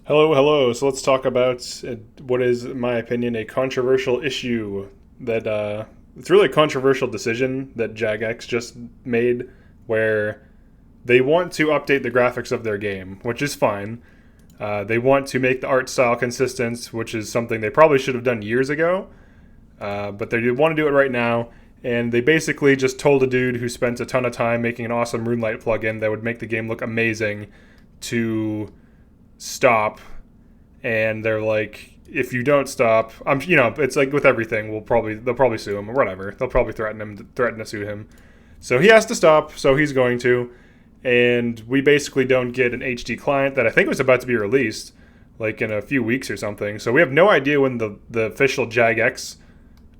Hello, hello. So let's talk about what is, in my opinion, a controversial issue that it's really a controversial decision that Jagex just made, where they want to update the graphics of their game, which is fine. They want to make the art style consistent, which is something they probably should have done years ago, but they want to do it right now. And they basically just told a dude who spent a ton of time making an awesome Runelite plugin that would make the game look amazing to stop. And they're like, if you don't stop, it's like with everything, they'll probably sue him or whatever. They'll probably threaten to sue him. So he has to stop, so he's going to. And we basically don't get an HD client that I think was about to be released like in a few weeks or something. So we have no idea when the official Jagex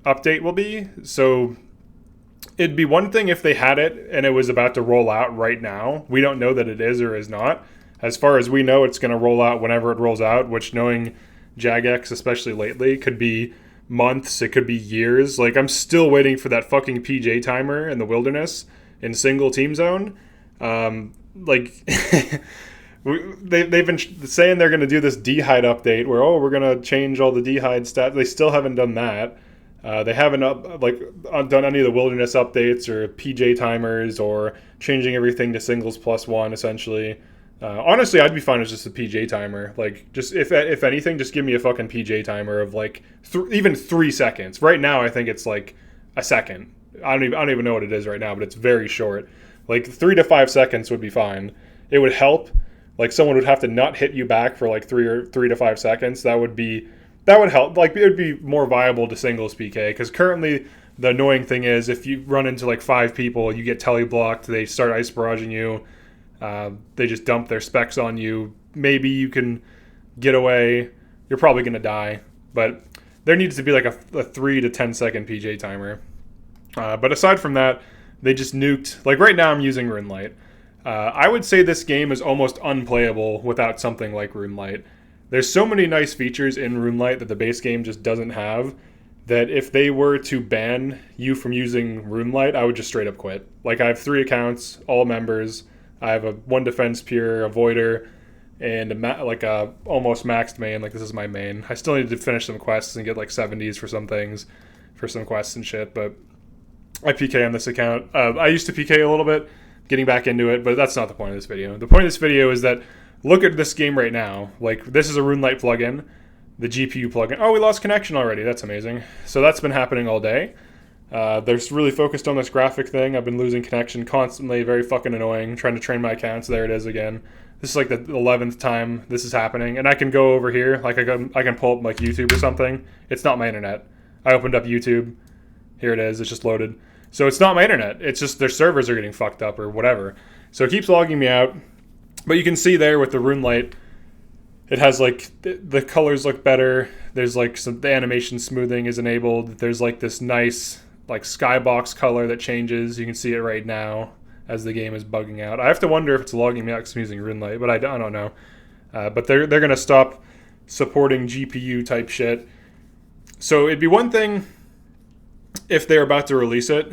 update will be. So it'd be one thing if they had it and it was about to roll out right now. We don't know that it is or is not. As far as we know, it's going to roll out whenever it rolls out, which, knowing Jagex, especially lately, could be months, it could be years. Like, I'm still waiting for that fucking PJ timer in the wilderness in single team zone. Like, they've been saying they're going to do this dehide update where, we're going to change all the dehide stats. They still haven't done that. They haven't done any of the wilderness updates or PJ timers or changing everything to singles +1, essentially. Honestly, I'd be fine with just a PJ timer. Like, just if anything, just give me a fucking PJ timer of like even 3 seconds. Right now, I think it's like a second. I don't even know what it is right now, but it's very short. Like 3 to 5 seconds would be fine. It would help. Like, someone would have to not hit you back for like 3 to 5 seconds. That would help. Like, it would be more viable to singles PK, because currently the annoying thing is if you run into like 5 people, you get tele blocked. They start ice barraging you. They just dump their specs on you. Maybe you can get away. You're probably going to die. But there needs to be like a 3 to 10 second PJ timer. But aside from that, they just nuked. Like, right now I'm using Runelite. I would say this game is almost unplayable without something like Runelite. There's so many nice features in Runelite that the base game just doesn't have, that if they were to ban you from using Runelite, I would just straight up quit. Like, I have 3 accounts, all members. I have a 1 defense pure, a voider, and a almost maxed main. Like, this is my main. I still need to finish some quests and get like 70s for some things, for some quests and shit. But I PK on this account. I used to PK a little bit, getting back into it, but that's not the point of this video. The point of this video is that look at this game right now. Like, this is a Runelite plugin, the GPU plugin. Oh, we lost connection already. That's amazing. So that's been happening all day. They're really focused on this graphic thing. I've been losing connection constantly, very fucking annoying, trying to train my accounts. There it is again. This is like the 11th time this is happening, and I can go over here, like I can pull up like YouTube or something. It's not my internet. I opened up YouTube. Here it is. It's just loaded. So it's not my internet. It's just their servers are getting fucked up or whatever. So it keeps logging me out. But you can see there with the Runelite, it has like the colors look better. There's like the animation smoothing is enabled. There's like this nice like skybox color that changes. You can see it right now as the game is bugging out. I have to wonder if it's logging me out because I'm using Runelite, but I don't know. But they're gonna stop supporting GPU type shit. So it'd be one thing if they're about to release it.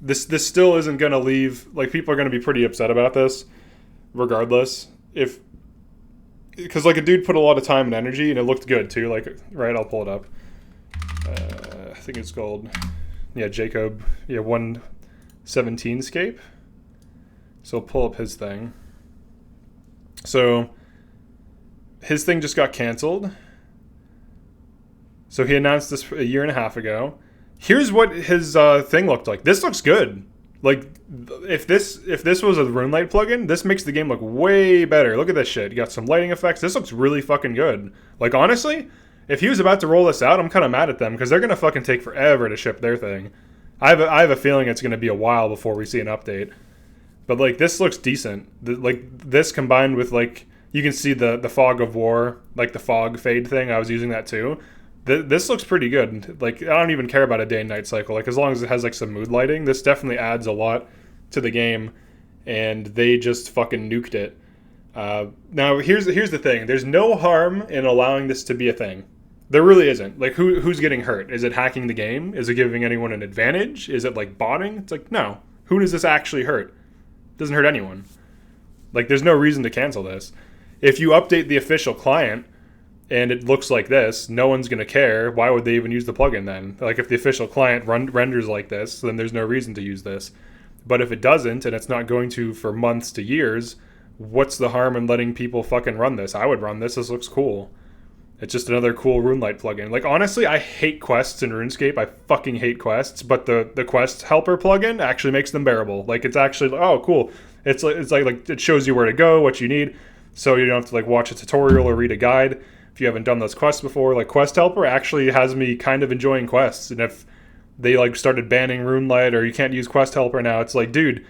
This still isn't gonna leave. Like, people are gonna be pretty upset about this, regardless. Because like a dude put a lot of time and energy, and it looked good too. Like, right, I'll pull it up. I think it's called. Yeah, Jacob. Yeah, 117scape. So I'll pull up his thing. So his thing just got canceled. So he announced this a year and a half ago. Here's what his thing looked like. This looks good. Like, if this was a Runelite plugin, this makes the game look way better. Look at this shit. You got some lighting effects. This looks really fucking good. Like, honestly, if he was about to roll this out, I'm kind of mad at them, because they're going to fucking take forever to ship their thing. I have a feeling it's going to be a while before we see an update. But, like, this looks decent. Like, this combined with, like, you can see the fog of war, like the fog fade thing. I was using that too. This looks pretty good. Like, I don't even care about a day and night cycle. Like, as long as it has, like, some mood lighting, this definitely adds a lot to the game. And they just fucking nuked it. Now, here's the thing. There's no harm in allowing this to be a thing. There really isn't. Like, who's getting hurt? Is it hacking the game? Is it giving anyone an advantage? Is it, like, botting? It's like, no. Who does this actually hurt? It doesn't hurt anyone. Like, there's no reason to cancel this. if you update the official client and it looks like this, no one's going to care. Why would they even use the plugin then? Like, if the official client renders like this, then there's no reason to use this. But if it doesn't, and it's not going to for months to years, what's the harm in letting people fucking run this? I would run this. This looks cool. It's just another cool Runelite plugin. Like, honestly, I hate quests in RuneScape. I fucking hate quests. But the quest helper plugin actually makes them bearable. Like, it's actually, oh, cool. It's like it shows you where to go, what you need, so you don't have to like watch a tutorial or read a guide if you haven't done those quests before. Like, quest helper actually has me kind of enjoying quests. And if they like started banning Runelite or you can't use quest helper now, it's like, dude,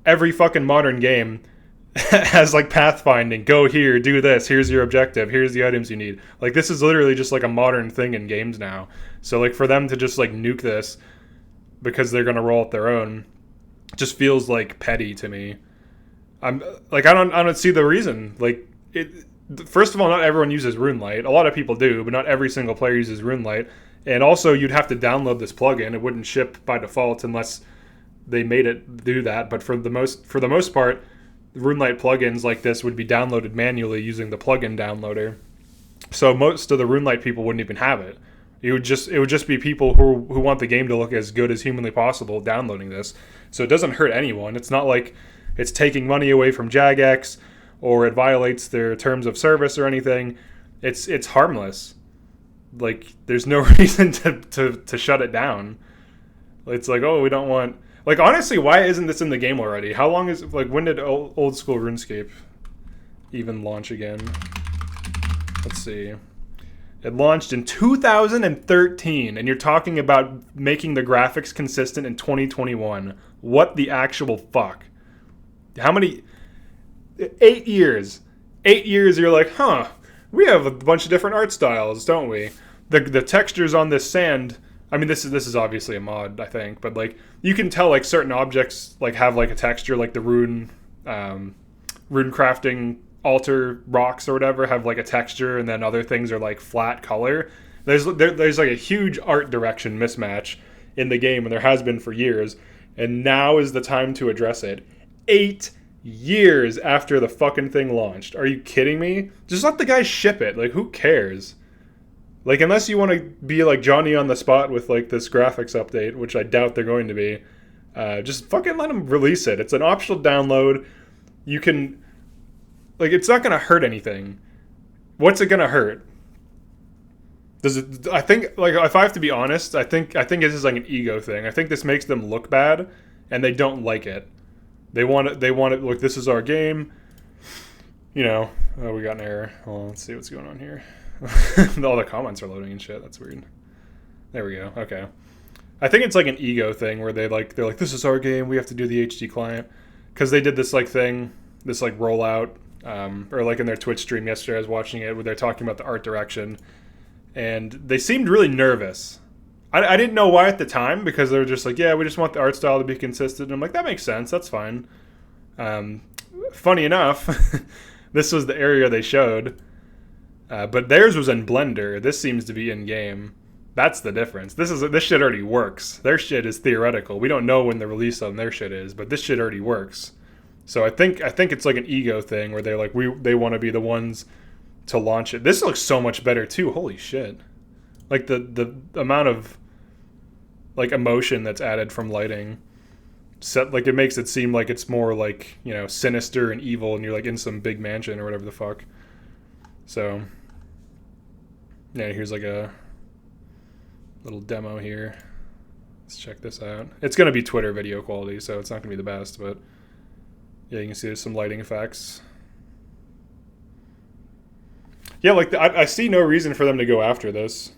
every fucking modern game has like pathfinding. Go here, do this, here's your objective, here's the items you need. Like, this is literally just like a modern thing in games now. So like, for them to just like nuke this because they're gonna roll out their own just feels like petty to me. I'm like, I don't see the reason. Like, first of all, not everyone uses Runelite. A lot of people do, but not every single player uses Runelite. And also, you'd have to download this plugin. It wouldn't ship by default unless they made it do that. But for the most part, Runelite plugins like this would be downloaded manually using the plugin downloader. So most of the Runelite people wouldn't even have it. It would just be people who want the game to look as good as humanly possible downloading this. So it doesn't hurt anyone. It's not like it's taking money away from Jagex or it violates their terms of service or anything. It's harmless. Like, there's no reason to shut it down. It's like, oh, we don't want... Like, honestly, why isn't this in the game already? How long is... Like, when did old school RuneScape even launch again? Let's see. It launched in 2013, and you're talking about making the graphics consistent in 2021. What the actual fuck? How many... 8 years. 8 years, you're like, huh, we have a bunch of different art styles, don't we? The textures on this sand... I mean, this is obviously a mod, I think, but like, you can tell like certain objects like have like a texture, like the rune crafting altar rocks or whatever have like a texture, and then other things are like flat color. There's like a huge art direction mismatch in the game, and there has been for years, and now is the time to address it. 8 years after the fucking thing launched. Are you kidding me? Just let the guys ship it. Like, who cares? Like, unless you want to be like Johnny on the spot with like this graphics update, which I doubt they're going to be, just fucking let them release it. It's an optional download. You can, like, it's not going to hurt anything. What's it going to hurt? Does it? I think, like, if I have to be honest, I think this is like an ego thing. I think this makes them look bad, and they don't like it. They want it. Look, this is our game. You know, oh, we got an error. Hold on, let's see what's going on here. All the comments are loading and shit. That's weird. There we go. Okay. I think it's like an ego thing where they're like, this is our game. We have to do the HD client, because they did this like thing, this like rollout, or like in their Twitch stream yesterday. I was watching it where they're talking about the art direction, and they seemed really nervous. I didn't know why at the time, because they were just like, yeah, we just want the art style to be consistent. And I'm like, that makes sense. That's fine. Funny enough, this was the area they showed. But theirs was in Blender. This seems to be in game. That's the difference. This shit already works. Their shit is theoretical. We don't know when the release on their shit is, but this shit already works. So I think it's like an ego thing where they're like, they want to be the ones to launch it. This looks so much better too. Holy shit! Like the amount of like emotion that's added from lighting, like it makes it seem like it's more like, you know, sinister and evil, and you're like in some big mansion or whatever the fuck. So, yeah, here's like a little demo here. Let's check this out. It's going to be Twitter video quality, so it's not going to be the best, but yeah, you can see there's some lighting effects. Yeah, like, I see no reason for them to go after this.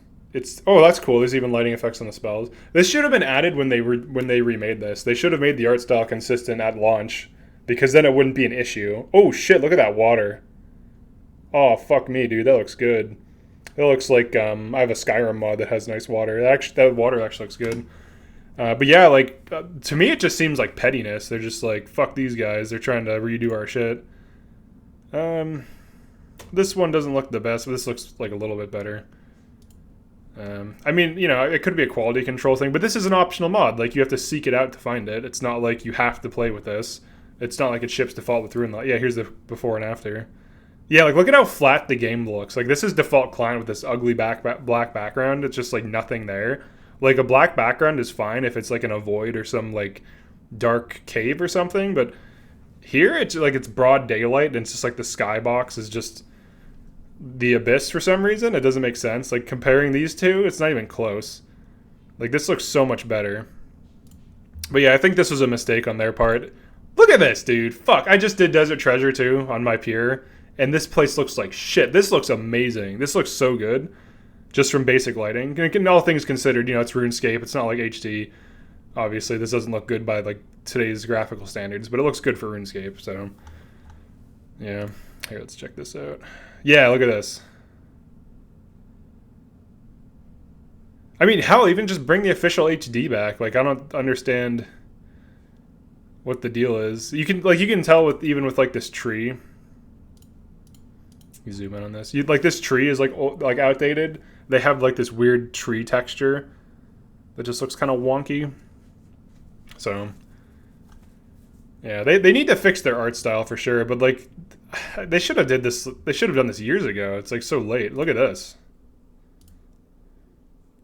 Oh, that's cool. There's even lighting effects on the spells. This should have been added when they remade this. They should have made the art style consistent at launch, because then it wouldn't be an issue. Oh, shit, look at that water. Oh, fuck me, dude. That looks good. It looks like, I have a Skyrim mod that has nice water. That water actually looks good. But yeah, like, to me it just seems like pettiness. They're just like, fuck these guys. They're trying to redo our shit. This one doesn't look the best, but this looks like a little bit better. I mean, you know, it could be a quality control thing, but this is an optional mod. Like, you have to seek it out to find it. It's not like you have to play with this. It's not like it ships default with Runelite. Yeah, here's the before and after. Yeah, like look at how flat the game looks. Like this is default client with this ugly black background. It's just like nothing there. Like a black background is fine if it's like in a void or some like dark cave or something, but here it's like it's broad daylight and it's just like the skybox is just the abyss for some reason. It doesn't make sense. Like comparing these two, it's not even close. Like this looks so much better. But yeah, I think this was a mistake on their part. Look at this, dude. Fuck, I just did Desert Treasure too on my peer, and this place looks like shit. This looks amazing. This looks so good, just from basic lighting. And all things considered, you know, it's RuneScape. It's not like HD. Obviously, this doesn't look good by like today's graphical standards, but it looks good for RuneScape. So, yeah. Here, let's check this out. Yeah, look at this. I mean, hell, even just bring the official HD back. Like, I don't understand what the deal is. You can tell with even with like this tree. You zoom in on this. Like this tree is like outdated. They have like this weird tree texture that just looks kind of wonky. So yeah, they need to fix their art style for sure. But like, they should have did this. They should have done this years ago. It's like so late. Look at this.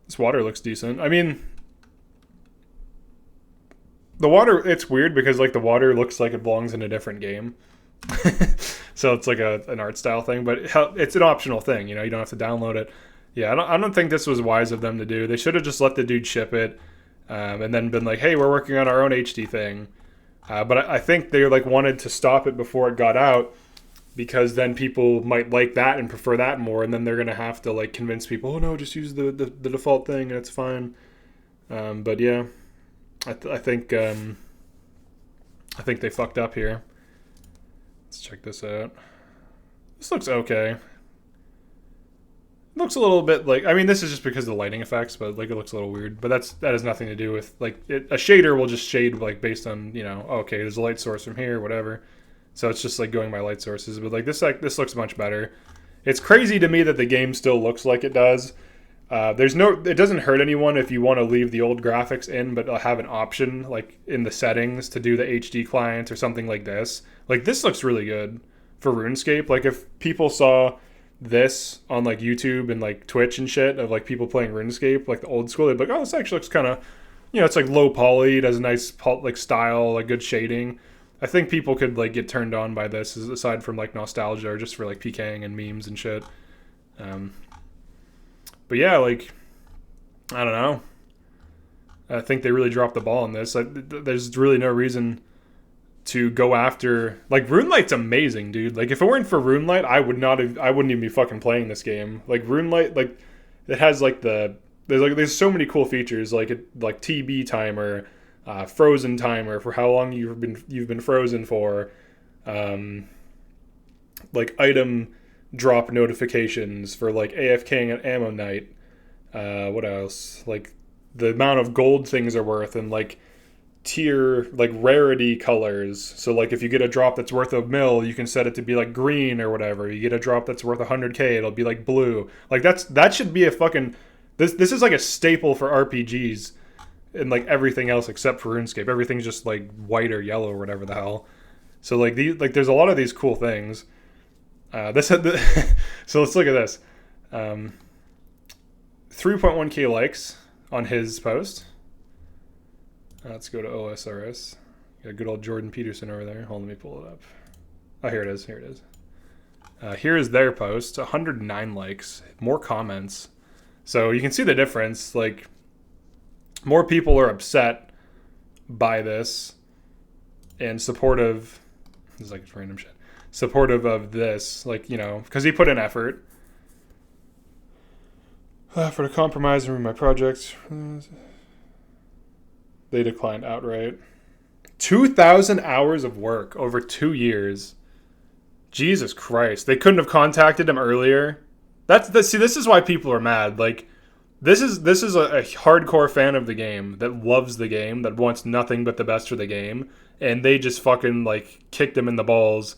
This water looks decent. I mean, the water, it's weird because like the water looks like it belongs in a different game. So it's like an art style thing, but it's an optional thing, you know, you don't have to download it. Yeah, I don't think this was wise of them to do. They should have just let the dude ship it, and then been like, hey, we're working on our own HD thing. But I think they like wanted to stop it before it got out, because then people might like that and prefer that more, and then they're gonna have to like convince people, oh no, just use the default thing and it's fine. But yeah, I think they fucked up here. Let's check this out. This looks okay. It looks a little bit like, I mean, this is just because of the lighting effects, but like it looks a little weird. But that has nothing to do with like a shader will just shade like based on, you know, okay, there's a light source from here, whatever. So it's just like going by light sources. But like this looks much better. It's crazy to me that the game still looks like it does. It doesn't hurt anyone if you want to leave the old graphics in, but have an option like in the settings to do the HD client or something like this. Like this looks really good for RuneScape. Like if people saw this on like YouTube and like Twitch and shit of like people playing RuneScape, like the old school, they'd be like, oh, this actually looks kind of, you know, it's like low poly, it has a nice like style, like good shading. I think people could like get turned on by this, aside from like nostalgia or just for like PKing and memes and shit. But yeah, like, I don't know. I think they really dropped the ball on this. There's really no reason to go after, like, Runelite's amazing, dude. Like if it weren't for Runelite, I wouldn't even be fucking playing this game. Like Runelite, like it has like there's so many cool features, like TB timer, frozen timer for how long you've been frozen for, like item drop notifications for like AFKing and ammo night. What else? Like the amount of gold things are worth, and like tier like rarity colors. So like if you get a drop that's worth $1 million, you can set it to be like green or whatever. You get a drop that's worth 100K, it'll be like blue. Like that should be a fucking this is like a staple for RPGs and like everything else except for RuneScape. Everything's just like white or yellow or whatever the hell. So like there's a lot of these cool things. So let's look at this. 3.1k likes on his post. Let's go to OSRS. Got good old Jordan Peterson over there. Hold on, let me pull it up. Oh, here it is. Here is their post. 109 likes. More comments. So you can see the difference. Like, more people are upset by this and supportive. This is like random shit. Supportive of this, like, you know, because he put in effort. For the compromise and my projects. They declined outright. 2,000 hours of work over 2 years. Jesus Christ. They couldn't have contacted him earlier. See, this is why people are mad. Like, this is a hardcore fan of the game that loves the game, that wants nothing but the best for the game, and they just fucking, like, kicked him in the balls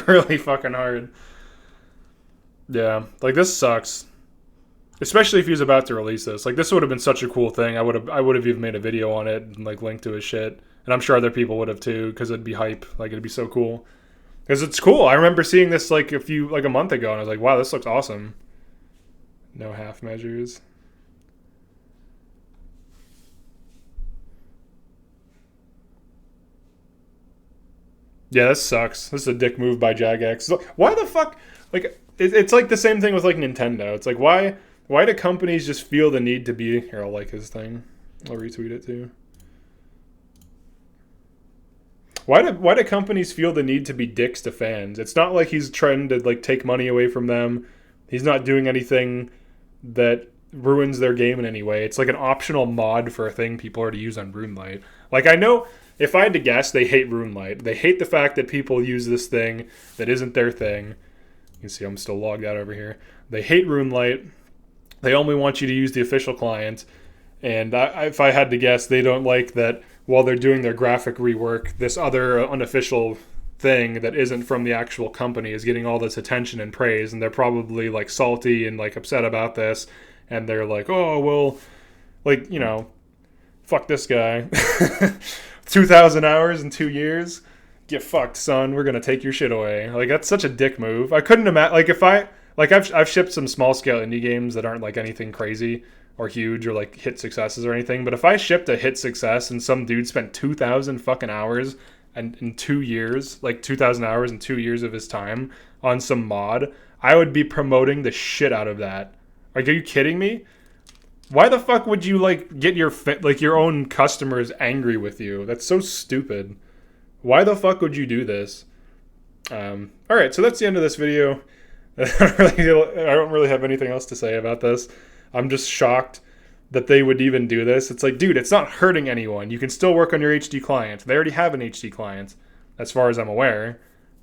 really fucking hard. Yeah, like, this sucks. Especially if he was about to release this. Like, this would have been such a cool thing. I would have even made a video on it and, like, linked to his shit. And I'm sure other people would have, too, because it'd be hype. Like, it'd be so cool. Because it's cool. I remember seeing this like a month ago, and I was like, wow, this looks awesome. No half measures. Yeah, this sucks. This is a dick move by Jagex. Why the fuck? Like, it's like the same thing with like Nintendo. It's like why do companies just feel the need to be here? I'll like his thing. I'll retweet it too. Why do companies feel the need to be dicks to fans? It's not like he's trying to like take money away from them. He's not doing anything that ruins their game in any way. It's like an optional mod for a thing people already use on Runelite. Like, I know if I had to guess, they hate Runelite. They hate the fact that people use this thing that isn't their thing. You can see I'm still logged out over here. They hate Runelite. They only want you to use the official client. And if I had to guess, they don't like that while they're doing their graphic rework, this other unofficial thing that isn't from the actual company is getting all this attention and praise. And they're probably like salty and like upset about this. And they're like, oh, well, like, you know, fuck this guy. 2,000 hours in 2 years? Get fucked, son. We're going to take your shit away. Like, that's such a dick move. I couldn't imagine, like, if I, like, I've shipped some small scale indie games that aren't like anything crazy or huge or like hit successes or anything. But if I shipped a hit success and some dude spent 2,000 fucking hours and in 2 years, like 2,000 hours in 2 years of his time on some mod, I would be promoting the shit out of that. Like, are you kidding me? Why the fuck would you like get your own customers angry with you? That's so stupid. Why the fuck would you do this? All right, so that's the end of this video. I don't really have anything else to say about this. I'm just shocked that they would even do this. It's like, dude, it's not hurting anyone. You can still work on your HD client. They already have an HD client, as far as I'm aware.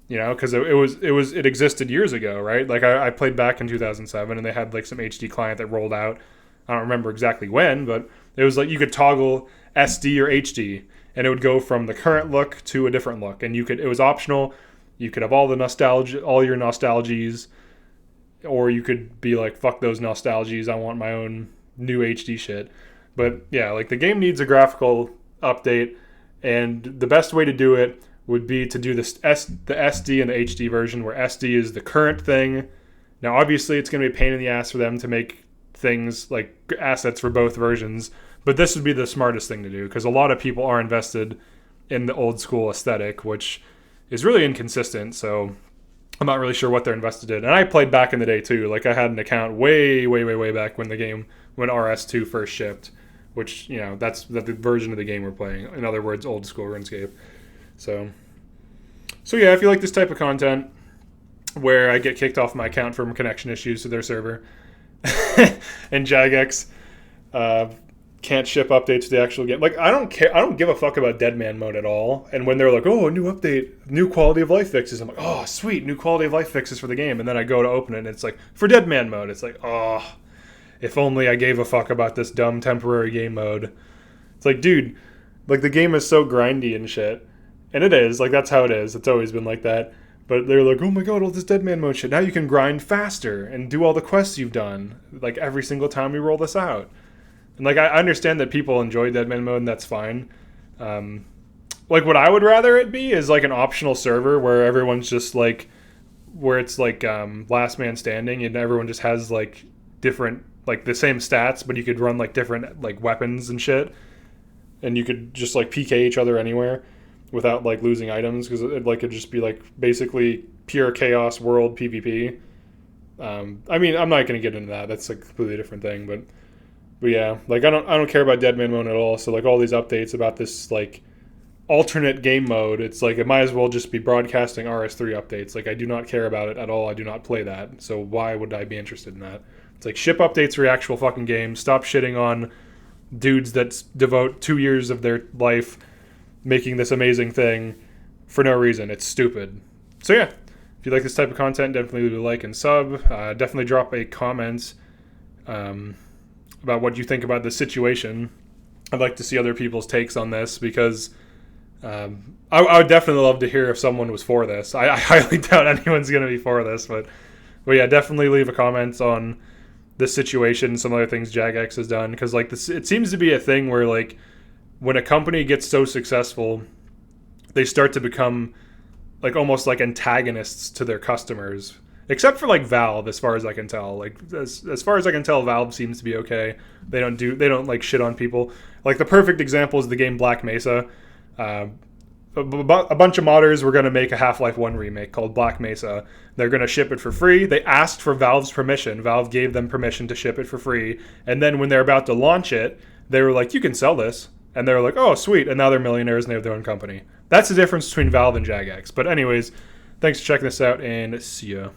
You know, because it existed years ago, right? Like I played back in 2007, and they had like some HD client that rolled out. I don't remember exactly when, but it was like you could toggle SD or HD, and it would go from the current look to a different look, and it was optional. You could have all your nostalgies, or you could be like, fuck those nostalgies, I want my own new HD shit. But yeah, like the game needs a graphical update, and the best way to do it would be to do the SD and the HD version, where SD is the current thing. Now, obviously, it's going to be a pain in the ass for them to make things like assets for both versions, but this would be the smartest thing to do, because a lot of people are invested in the old school aesthetic, which is really inconsistent, so I'm not really sure what they're invested in. And I played back in the day too. Like, I had an account way back when RS2 first shipped, which, you know, that's the version of the game we're playing. In other words, old school RuneScape. So yeah, if you like this type of content where I get kicked off my account from connection issues to their server, and Jagex can't ship updates to the actual game. Like, I don't care. I don't give a fuck about Dead Man mode at all. And when they're like, oh, a new update, new quality of life fixes, I'm like, oh, sweet, new quality of life fixes for the game. And then I go to open it, and it's like, for Dead Man mode. It's like, oh, if only I gave a fuck about this dumb temporary game mode. It's like, dude, like, the game is so grindy and shit. And it is. Like, that's how it is. It's always been like that. But they're like, oh my god, all this Dead Man mode shit. Now you can grind faster and do all the quests you've done, like, every single time we roll this out. And, like, I understand that people enjoy Dead Man mode, and that's fine. Like, what I would rather it be is, like, an optional server where everyone's just, like, where it's, like, last man standing, and everyone just has, like, different, like, the same stats, but you could run, like, different, like, weapons and shit. And you could just, like, PK each other anywhere without, like, losing items, because it'd just be, like, basically pure chaos world PvP. I mean, I'm not going to get into that. That's a completely different thing, but yeah, like, I don't care about Dead Man mode at all. So, like, all these updates about this, like, alternate game mode, it's like, it might as well just be broadcasting RS3 updates. Like, I do not care about it at all. I do not play that. So why would I be interested in that? It's like, ship updates for your actual fucking game. Stop shitting on dudes that devote 2 years of their life making this amazing thing for no reason. It's stupid. So yeah, if you like this type of content, definitely leave a like and sub. Definitely drop a comment about what you think about the situation. I'd like to see other people's takes on this, because I would definitely love to hear if someone was for this. I highly doubt anyone's going to be for this, but yeah, definitely leave a comment on this situation, some other things Jagex has done, because, like, this, it seems to be a thing where, like, when a company gets so successful, they start to become like almost like antagonists to their customers, except for like Valve, as far as I can tell. Like as far as I can tell, Valve seems to be okay. They don't like shit on people. Like the perfect example is the game Black Mesa. A bunch of modders were going to make a Half-Life 1 remake called Black Mesa. They're going to ship it for free. They asked for Valve's permission. Valve gave them permission to ship it for free. And then when they're about to launch it, they were like, you can sell this. And they were like, oh, sweet. And now they're millionaires and they have their own company. That's the difference between Valve and Jagex. But anyways, thanks for checking this out and see ya.